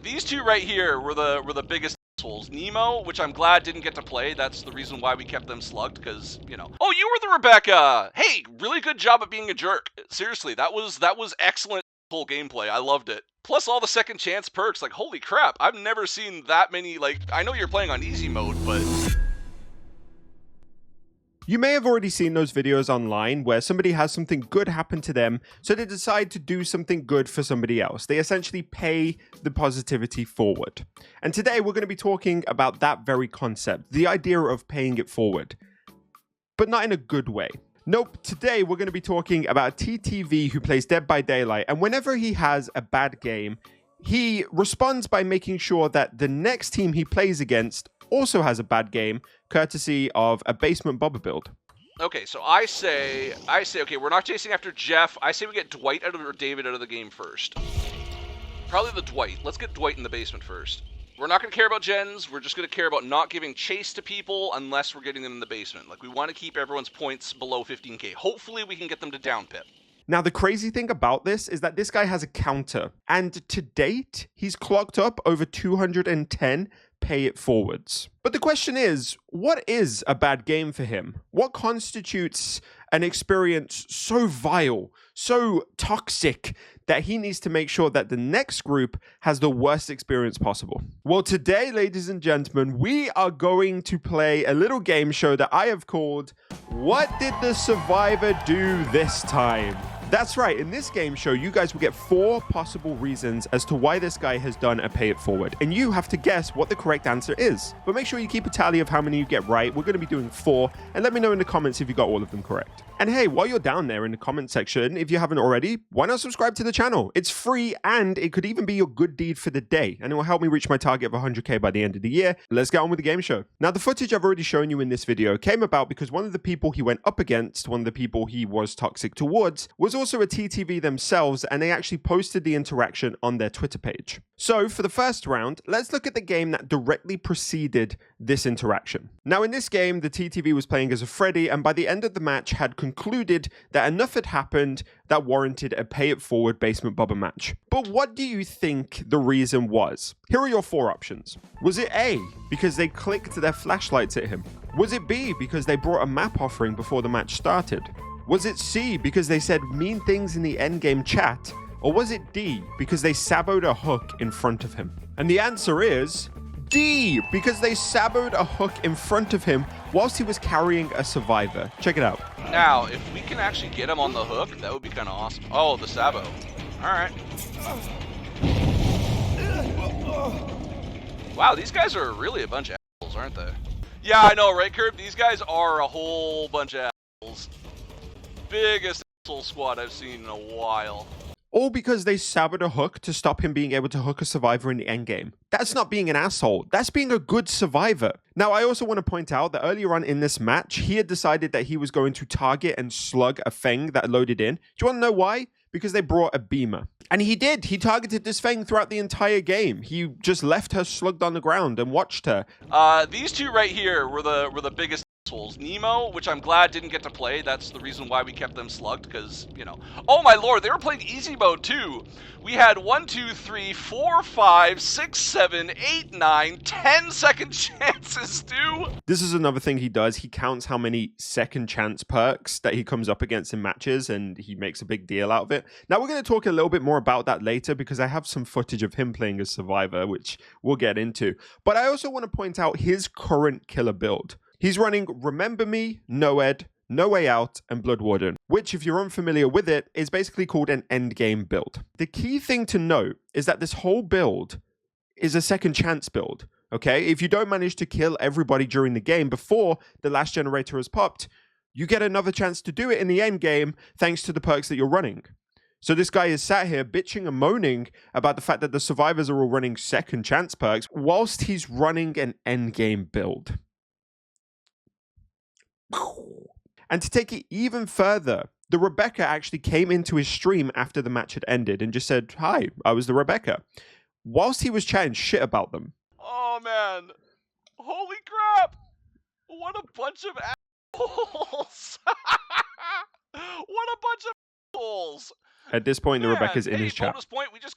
These two right here were the biggest assholes. Nemo, which I'm glad didn't get to play. That's the reason why we kept them slugged, because, you know. Oh, you were the Rebecca! Hey, really good job at being a jerk. Seriously, that was excellent full gameplay. I loved it. Plus all the second chance perks. Like, holy crap, I've never seen that many, like, I know you're playing on easy mode, but... You may have already seen those videos online where somebody has something good happen to them, so they decide to do something good for somebody else. They essentially pay the positivity forward. And today we're going to be talking about that very concept, the idea of paying it forward, but not in a good way. Nope, today we're going to be talking about a TTV who plays Dead by Daylight, and whenever he has a bad game, he responds by making sure that the next team he plays against also has a bad game, courtesy of a basement bobber build. Okay, so I say, okay, we're not chasing after Jeff. I say we get Dwight out of, or David out of the game first. Probably the Dwight. Let's get Dwight in the basement first. We're not going to care about gens. We're just going to care about not giving chase to people unless we're getting them in the basement. Like, we want to keep everyone's points below 15k. Hopefully, we can get them to down pip. Now, the crazy thing about this is that this guy has a counter, and to date, he's clocked up over 210 pay it forwards. But the question is, what is a bad game for him? What constitutes an experience so vile, so toxic, that he needs to make sure that the next group has the worst experience possible? Well, today, ladies and gentlemen, we are going to play a little game show that I have called, What Did the Survivor Do This Time? That's right, in this game show, you guys will get 4 possible reasons as to why this guy has done a pay it forward, and you have to guess what the correct answer is. But make sure you keep a tally of how many you get right. We're going to be doing 4, and let me know in the comments if you got all of them correct. And hey, while you're down there in the comment section, if you haven't already, why not subscribe to the channel? It's free, and it could even be your good deed for the day, and it will help me reach my target of 100k by the end of the year. Let's get on with the game show. Now, the footage I've already shown you in this video came about because one of the people he went up against, one of the people he was toxic towards, was also a TTV themselves, and they actually posted the interaction on their Twitter page. So for the first round, let's look at the game that directly preceded this interaction. Now, in this game, the TTV was playing as a Freddy, and by the end of the match had concluded that enough had happened that warranted a pay it forward basement bobber match. But what do you think the reason was? Here are your 4 options. Was it A, because they clicked their flashlights at him? Was it B, because they brought a map offering before the match started? Was it C, because they said mean things in the endgame chat? Or was it D, because they saboed a hook in front of him? And the answer is D, because they saboed a hook in front of him whilst he was carrying a survivor. Check it out. Now, if we can actually get him on the hook, that would be kind of awesome. Oh, the sabo. Alright. Wow, these guys are really a bunch of assholes, aren't they? Yeah, I know, right, Curb? These guys are a whole bunch of assholes. Biggest asshole squad I've seen in a while. All because they saboed a hook to stop him being able to hook a survivor in the endgame. That's not being an asshole. That's being a good survivor. Now, I also want to point out that earlier on in this match, he had decided that he was going to target and slug a Feng that loaded in. Do you want to know why? Because they brought a beamer. And he did. He targeted this Feng throughout the entire game. He just left her slugged on the ground and watched her. These two right here were the biggest assholes. Nemo, which I'm glad didn't get to play. That's the reason why we kept them slugged, because, you know. Oh my lord, they were playing easy mode too. We had 1, 2, 3, 4, 5, 6, 7, 8, 9, 10 second chances, dude. This is another thing he does. He counts how many second chance perks that he comes up against in matches, and he makes a big deal out of it. Now, we're going to talk a little bit more about that later, because I have some footage of him playing as Survivor, which we'll get into. But I also want to point out his current killer build. He's running Remember Me, Noed, No Way Out, and Blood Warden, which, if you're unfamiliar with it, is basically called an endgame build. The key thing to note is that this whole build is a second chance build, okay? If you don't manage to kill everybody during the game before the last generator has popped, you get another chance to do it in the end game thanks to the perks that you're running. So this guy is sat here bitching and moaning about the fact that the survivors are all running second chance perks whilst he's running an endgame build. And to take it even further, the Rebecca actually came into his stream after the match had ended and just said, "Hi, I was the Rebecca," whilst he was chatting shit about them. Oh man, holy crap! What a bunch of assholes! What a bunch of assholes! At this point, the Man, Rebecca's in hey, his chat. bonus point. We just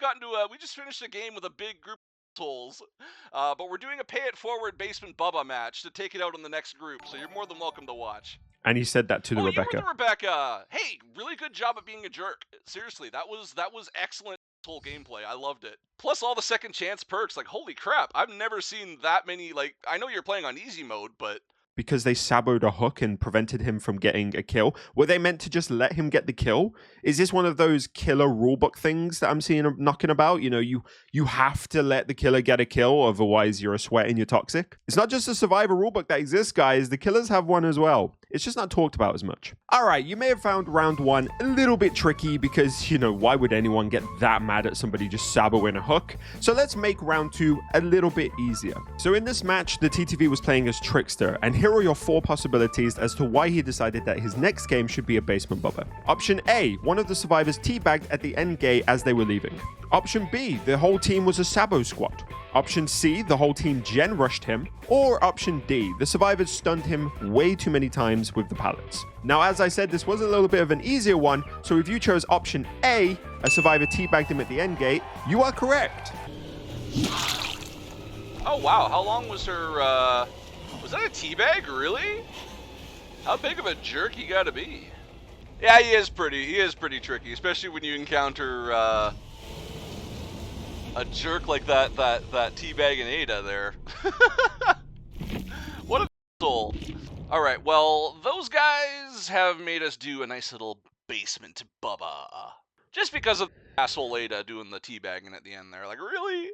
finished a game with a big group of assholes. But we're doing a pay it forward basement Bubba match to take it out on the next group. So you're more than welcome to watch. And he said that to the Oh, you Rebecca. were the Rebecca. Hey, really good job at being a jerk. Seriously, that was excellent whole gameplay. I loved it. Plus all the second chance perks. Like, holy crap, I've never seen that many. Like, I know you're playing on easy mode, but Because they saboed a hook and prevented him from getting a kill. Were they meant to just let him get the kill? Is this one of those killer rulebook things that I'm seeing knocking about? You know, you have to let the killer get a kill, otherwise you're a sweat and you're toxic. It's not just a survivor rulebook that exists, guys. The killers have one as well. It's just not talked about as much. All right, you may have found round one a little bit tricky because, you know, why would anyone get that mad at somebody just saboing a hook? So let's make round two a little bit easier. So in this match, the TTV was playing as Trickster, and here are your 4 possibilities as to why he decided that his next game should be a basement Bubba. Option A, one of the survivors teabagged at the end gate as they were leaving. Option B, the whole team was a Sabo squad. Option C, the whole team gen rushed him. Or option D, the survivors stunned him way too many times with the pallets. Now, as I said, this was a little bit of an easier one, so if you chose option A, a survivor teabagged him at the end gate, you are correct. oh wow, how long was her? Was that a teabag? Really? How big of a jerk you gotta be? Yeah, he is pretty tricky, especially when you encounter a jerk like that teabagging Ada there. What a soul. Alright, well, those guys have made us do a nice little basement Bubba. Just because of asshole Ada doing the teabagging at the end there. Like, really?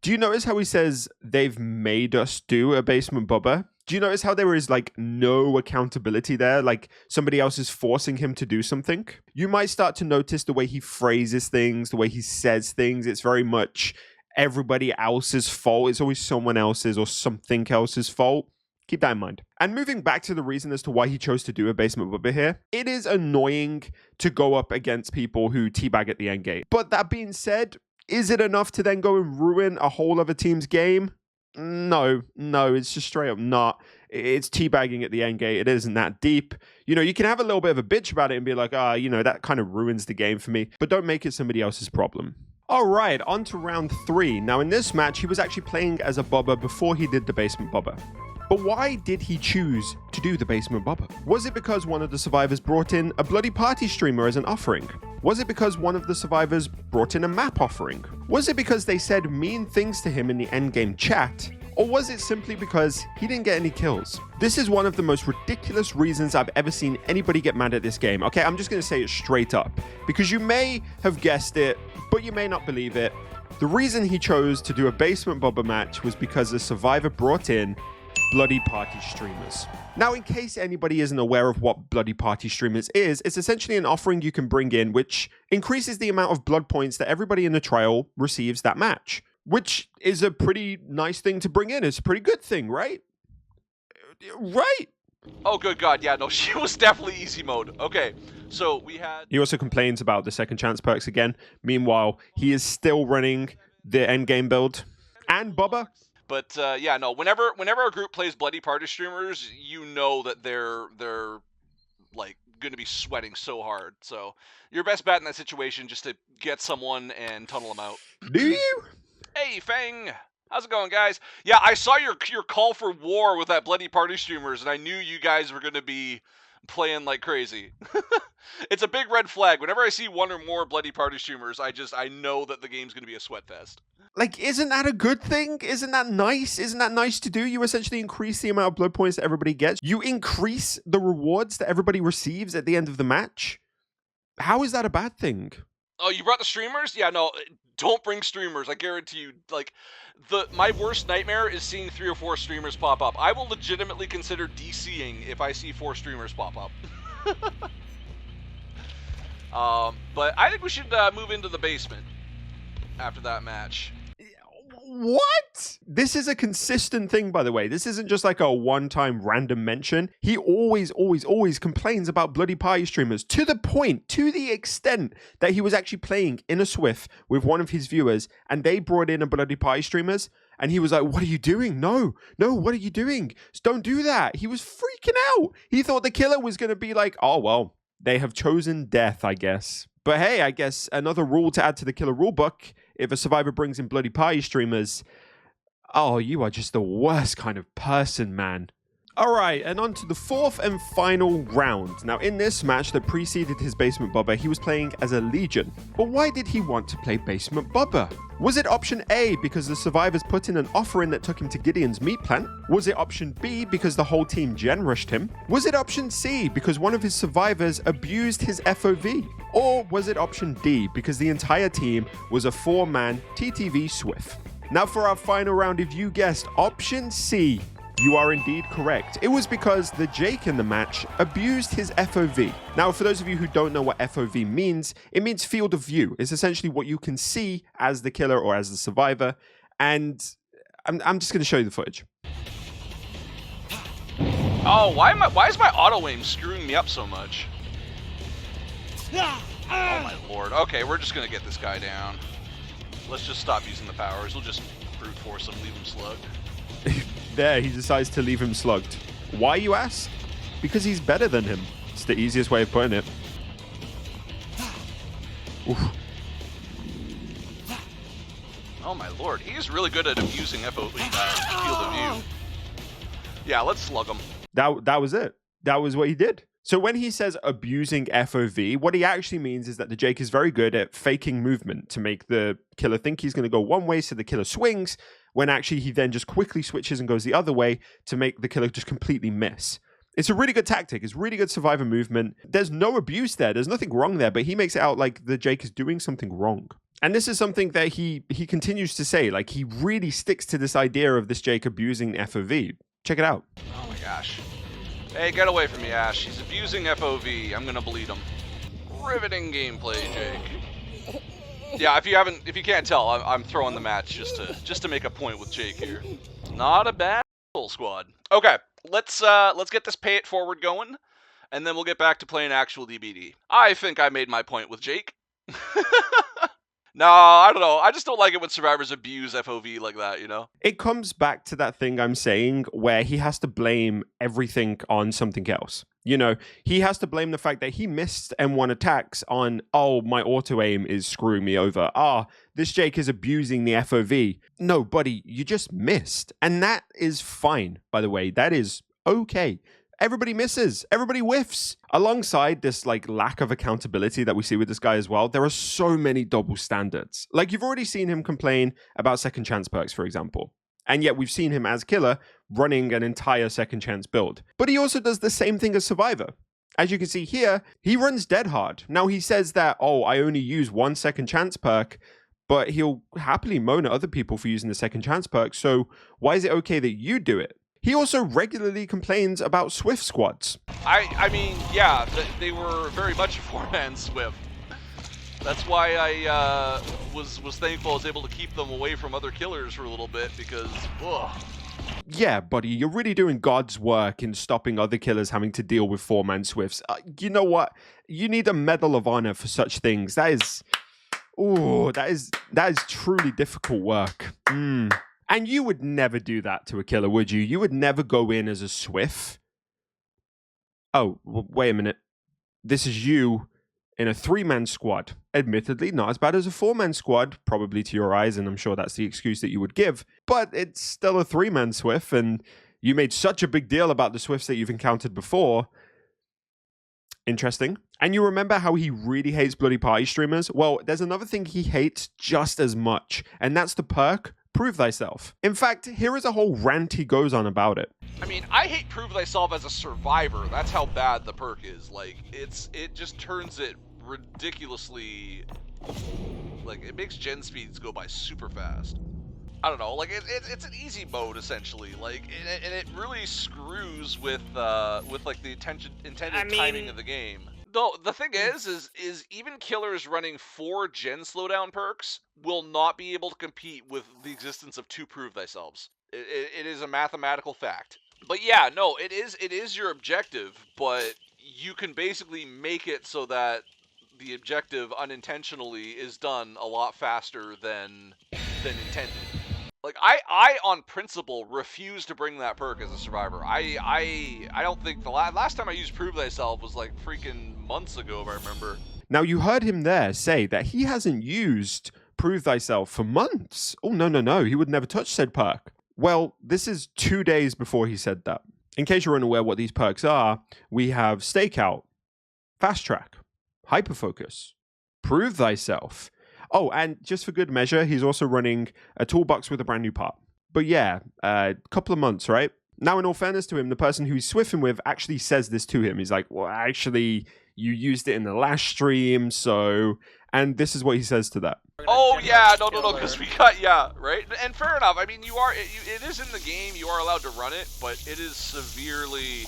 Do you notice how he says they've made us do a basement Bubba? Do you notice how there is like no accountability there? Like somebody else is forcing him to do something? You might start to notice the way he phrases things, the way he says things. It's very much everybody else's fault. It's always someone else's or something else's fault. Keep that in mind. And moving back to the reason as to why he chose to do a basement Bubba here, it is annoying to go up against people who teabag at the end gate. But that being said, is it enough to then go and ruin a whole other team's game? No, it's just straight up not. It's teabagging at the end gate. It isn't that deep. You know, you can have a little bit of a bitch about it and be like, you know, that kind of ruins the game for me, but don't make it somebody else's problem. All right, on to round 3. Now, in this match, he was actually playing as a Bubba before he did the basement Bubba. But why did he choose to do the basement Bubba? Was it because one of the survivors brought in a bloody party streamer as an offering? Was it because one of the survivors brought in a map offering? Was it because they said mean things to him in the endgame chat? Or was it simply because he didn't get any kills? This is one of the most ridiculous reasons I've ever seen anybody get mad at this game. Okay, I'm just going to say it straight up, because you may have guessed it, but you may not believe it. The reason he chose to do a basement Bubba match was because a survivor brought in bloody party streamers. Now, in case anybody isn't aware of what bloody party streamers is, it's essentially an offering you can bring in which increases the amount of blood points that everybody in the trial receives that match, which is a pretty nice thing to bring in. It's a pretty good thing, right? Right? Oh, good God. Yeah, no, she was definitely easy mode. Okay, so we had... He also complains about the second chance perks again. Meanwhile, he is still running the endgame build. And Bubba. But yeah, no. Whenever a group plays bloody party streamers, you know that they're like going to be sweating so hard. So your best bet in that situation just to get someone and tunnel them out. Do you? Hey, Fang, how's it going, guys? Yeah, I saw your call for war with that bloody party streamers, and I knew you guys were going to be playing like crazy. It's a big red flag. Whenever I see one or more bloody party streamers, I know that the game's going to be a sweat fest. Like, isn't that a good thing? Isn't that nice? Isn't that nice to do? You essentially increase the amount of blood points that everybody gets. You increase the rewards that everybody receives at the end of the match. How is that a bad thing? Oh, you brought the streamers? Yeah, no, don't bring streamers. I guarantee you. Like, my worst nightmare is seeing 3 or 4 streamers pop up. I will legitimately consider DCing if I see 4 streamers pop up. But I think we should move into the basement after that match. What? This is a consistent thing, by the way. This isn't just like a one-time random mention. He always complains about bloody party streamers to the extent that he was actually playing in a Swift with one of his viewers and they brought in a bloody party streamers and he was like, what are you doing? No, what are you doing? Don't do that. He was freaking out. He thought the killer was going to be like, oh, well, They have chosen death, I guess. But hey, I guess another rule to add to the killer rulebook: if a survivor brings in bloody party streamers, oh, you are just the worst kind of person, man. All right, and on to the fourth and final round. Now, in this match that preceded his Basement Bubba, he was playing as a Legion. But why did he want to play Basement Bubba? Was it option A, because the survivors put in an offer in that took him to Gideon's meat plant? Was it option B, because the whole team gen rushed him? Was it option C, because one of his survivors abused his FOV? Or was it option D, because the entire team was a 4-man TTV Swift? Now for our final round, if you guessed option C, you are indeed correct. It was because the Jake in the match abused his FOV. Now, for those of you who don't know what FOV means, it means field of view. It's essentially what you can see as the killer or as the survivor. And I'm just going to show you the footage. Oh, why is my auto aim screwing me up so much? Oh my lord. Okay, we're just going to get this guy down. Let's just stop using the powers. We'll just brute force him, leave him slugged. There, he decides to leave him slugged. Why, you ask? Because he's better than him. It's the easiest way of putting it. Oof. Oh my lord, he is really good at abusing field of view. Yeah, let's slug him. That was it. That was what he did. So when he says abusing FOV, what he actually means is that the Jake is very good at faking movement to make the killer think he's going to go one way, so the killer swings, when actually he then just quickly switches and goes the other way to make the killer just completely miss. It's a really good tactic. It's really good survivor movement. There's no abuse there. There's nothing wrong there, but he makes it out like the Jake is doing something wrong. And this is something that he continues to say. Like, he really sticks to this idea of this Jake abusing FOV. Check it out. Oh my gosh. Hey, get away from me, Ash. He's abusing FOV. I'm gonna bleed him. Riveting gameplay, Jake. Yeah, if you can't tell, I'm throwing the match just to make a point with Jake here. Not a bad squad. Okay, let's get this pay it forward going, and then we'll get back to playing actual DBD. I think I made my point with Jake. No, I don't know. I just don't like it when survivors abuse FOV like that, you know? It comes back to that thing I'm saying where he has to blame everything on something else. You know, he has to blame the fact that he missed M1 attacks on, oh, my auto aim is screwing me over. This Jake is abusing the FOV. No, buddy, you just missed. And that is fine, by the way. That is okay. Everybody misses. Everybody whiffs. Alongside this lack of accountability that we see with this guy as well, there are so many double standards. Like, you've already seen him complain about second chance perks, for example. And yet we've seen him as killer running an entire second chance build. But he also does the same thing as survivor. As you can see here, he runs dead hard. Now he says that, oh, I only use one second chance perk, but he'll happily moan at other people for using the second chance perk. So why is it okay that you do it? He also regularly complains about Swift squads. I mean, yeah, they were very much a 4-man Swift. That's why I was thankful I was able to keep them away from other killers for a little bit, because, ugh. Yeah, buddy, you're really doing God's work in stopping other killers having to deal with 4-man Swifts. You know what? You need a Medal of Honor for such things. That is truly difficult work. And you would never do that to a killer, would you? You would never go in as a Swift. Oh, wait a minute. This is you in a 3-man squad. Admittedly, not as bad as a 4-man squad, probably to your eyes, and I'm sure that's the excuse that you would give. But it's still a 3-man Swift, and you made such a big deal about the Swifts that you've encountered before. Interesting. And you remember how he really hates bloody party streamers? Well, there's another thing he hates just as much, and that's the perk Prove Thyself. In fact, here is a whole rant he goes on about it. I mean, I hate Prove Thyself as a survivor. That's how bad the perk is. Like, it just turns it ridiculously, like, it makes gen speeds go by super fast. I don't know, like, it's an easy mode, essentially, like, and it really screws with like, the intended timing of the game. Though, the thing is even killers running 4 gen slowdown perks will not be able to compete with the existence of 2 Prove Thyselves. It is a mathematical fact. But yeah, no, it is your objective, but you can basically make it so that the objective unintentionally is done a lot faster than intended. Like I on principle refuse to bring that perk as a survivor. I don't think the last time I used Prove Thyself was like freaking months ago, if I remember. Now, you heard him there say that he hasn't used Prove Thyself for months. Oh, no, no, no. He would never touch said perk. Well, this is 2 days before he said that. In case you're unaware what these perks are, we have Stakeout, Fast Track, Hyperfocus, Prove Thyself. Oh, and just for good measure, he's also running a toolbox with a brand new part. But yeah, a couple of months, right? Now, in all fairness to him, the person who he's swiffing with actually says this to him. He's like, well, actually, you used it in the last stream, so... And this is what he says to that. Oh yeah, no, because we got, yeah, right? And fair enough, I mean, it is in the game, you are allowed to run it, but it is severely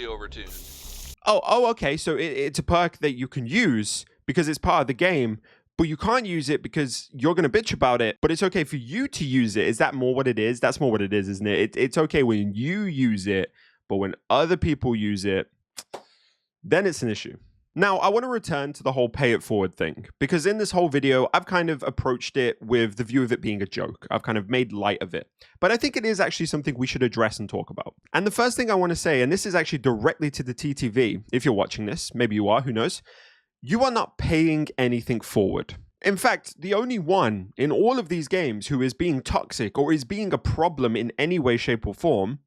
overtuned. Oh, okay, so it's a perk that you can use because it's part of the game, but you can't use it because you're going to bitch about it, but it's okay for you to use it. Is that more what it is? That's more what it is, isn't it? It's okay when you use it, but when other people use it, then it's an issue. Now, I want to return to the whole pay it forward thing, because in this whole video, I've kind of approached it with the view of it being a joke. I've kind of made light of it. But I think it is actually something we should address and talk about. And the first thing I want to say, and this is actually directly to the TTV, if you're watching this, maybe you are, who knows, you are not paying anything forward. In fact, the only one in all of these games who is being toxic or is being a problem in any way, shape, or form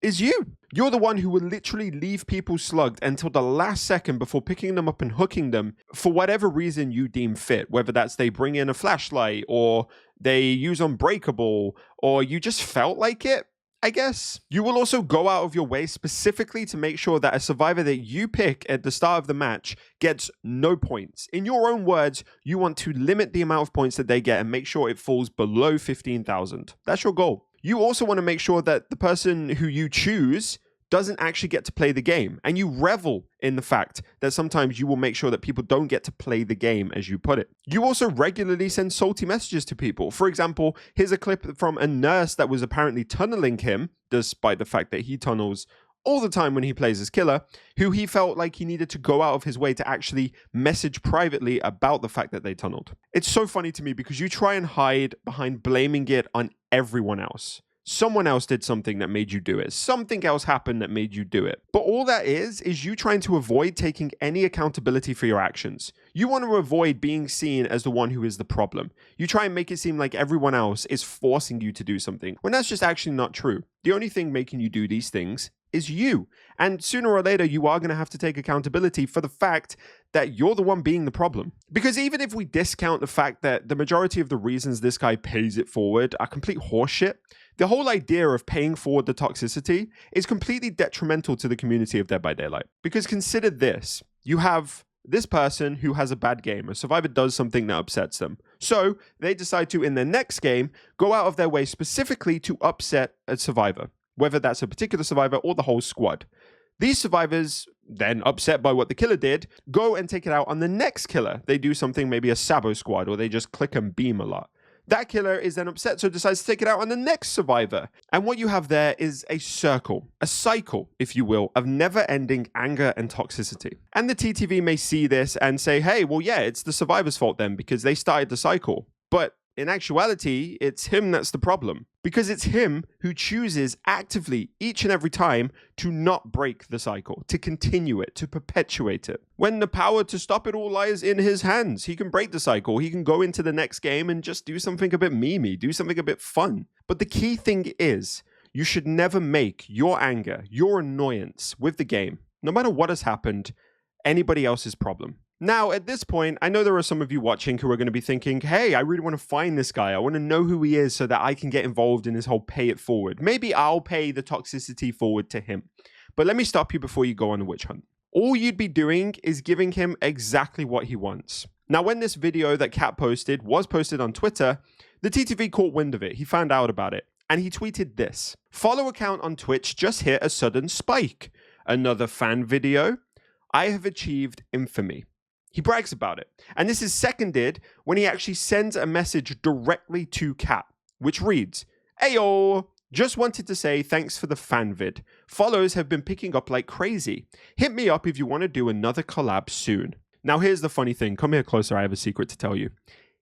is you. You're the one who will literally leave people slugged until the last second before picking them up and hooking them for whatever reason you deem fit, whether that's they bring in a flashlight or they use Unbreakable or you just felt like it, I guess. You will also go out of your way specifically to make sure that a survivor that you pick at the start of the match gets no points. In your own words, you want to limit the amount of points that they get and make sure it falls below 15,000. That's your goal. You also want to make sure that the person who you choose doesn't actually get to play the game. And you revel in the fact that sometimes you will make sure that people don't get to play the game, as you put it. You also regularly send salty messages to people. For example, here's a clip from a nurse that was apparently tunneling him, despite the fact that he tunnels all the time when he plays as killer, who he felt like he needed to go out of his way to actually message privately about the fact that they tunneled. It's so funny to me because you try and hide behind blaming it on everyone else. Someone else did something that made you do it. Something else happened that made you do it. But all that is you trying to avoid taking any accountability for your actions. You want to avoid being seen as the one who is the problem. You try and make it seem like everyone else is forcing you to do something, when that's just actually not true. The only thing making you do these things is you. And sooner or later, you are going to have to take accountability for the fact that you're the one being the problem. Because even if we discount the fact that the majority of the reasons this guy pays it forward are complete horseshit, the whole idea of paying forward the toxicity is completely detrimental to the community of Dead by Daylight. Because consider this. You have this person who has a bad game. A survivor does something that upsets them. So they decide to, in their next game, go out of their way specifically to upset a survivor, whether that's a particular survivor or the whole squad. These survivors, then upset by what the killer did, go and take it out on the next killer. They do something, maybe a Sabo squad, or they just click and beam a lot. That killer is then upset, so decides to take it out on the next survivor. And what you have there is a circle, a cycle, if you will, of never-ending anger and toxicity. And the TTV may see this and say, hey, well, yeah, it's the survivor's fault then, because they started the cycle. But in actuality, it's him that's the problem. Because it's him who chooses actively each and every time to not break the cycle, to continue it, to perpetuate it. When the power to stop it all lies in his hands, he can break the cycle, he can go into the next game and just do something a bit memey, do something a bit fun. But the key thing is, you should never make your anger, your annoyance with the game, no matter what has happened, anybody else's problem. Now, at this point, I know there are some of you watching who are going to be thinking, hey, I really want to find this guy. I want to know who he is so that I can get involved in this whole pay it forward. Maybe I'll pay the toxicity forward to him. But let me stop you before you go on the witch hunt. All you'd be doing is giving him exactly what he wants. Now, when this video that Cat posted was posted on Twitter, the TTV caught wind of it. He found out about it. And he tweeted this. Follow account on Twitch just hit a sudden spike. Another fan video. I have achieved infamy. He brags about it. And this is seconded when he actually sends a message directly to Cat, which reads, Ayo, just wanted to say thanks for the fan vid. Follows have been picking up like crazy. Hit me up if you want to do another collab soon. Now here's the funny thing. Come here closer, I have a secret to tell you.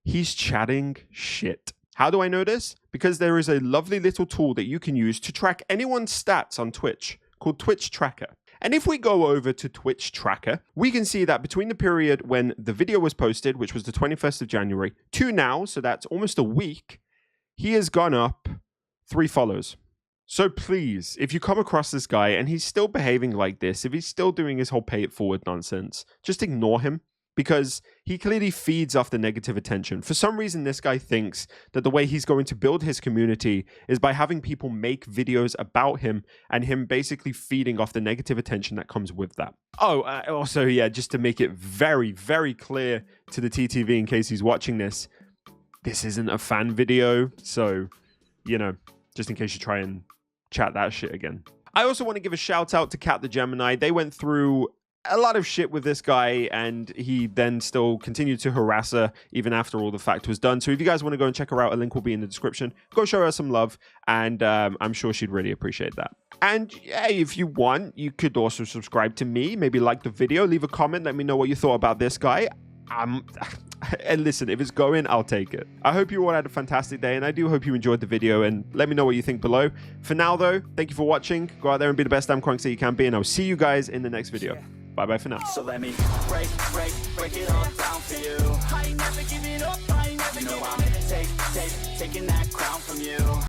He's chatting shit. How do I know this? Because there is a lovely little tool that you can use to track anyone's stats on Twitch called Twitch Tracker. And if we go over to Twitch Tracker, we can see that between the period when the video was posted, which was the 21st of January, to now, so that's almost a week, he has gone up 3 follows. So please, if you come across this guy and he's still behaving like this, if he's still doing his whole pay it forward nonsense, just ignore him. Because he clearly feeds off the negative attention. For some reason, this guy thinks that the way he's going to build his community is by having people make videos about him and him basically feeding off the negative attention that comes with that. Oh, also, yeah, just to make it very, very clear to the TTV in case he's watching this, this isn't a fan video. So, you know, just in case you try and chat that shit again. I also want to give a shout out to Cat the Gemini. They went through a lot of shit with this guy, and he then still continued to harass her even after all the fact was done. So if you guys want to go and check her out, a link will be in the description. Go show her some love, and I'm sure she'd really appreciate that. And yeah, if you want, you could also subscribe to me, maybe like the video, leave a comment, let me know what you thought about this guy. And listen, if it's going, I'll take it. I hope you all had a fantastic day, and I do hope you enjoyed the video, and let me know what you think below. For now, though, thank you for watching. Go out there and be the best damn Cranks that you can be, and I'll see you guys in the next video. Bye-bye for now. So let me break it all down for you. I ain't never giving up, I ain't never, you know I'm taking that crown from you.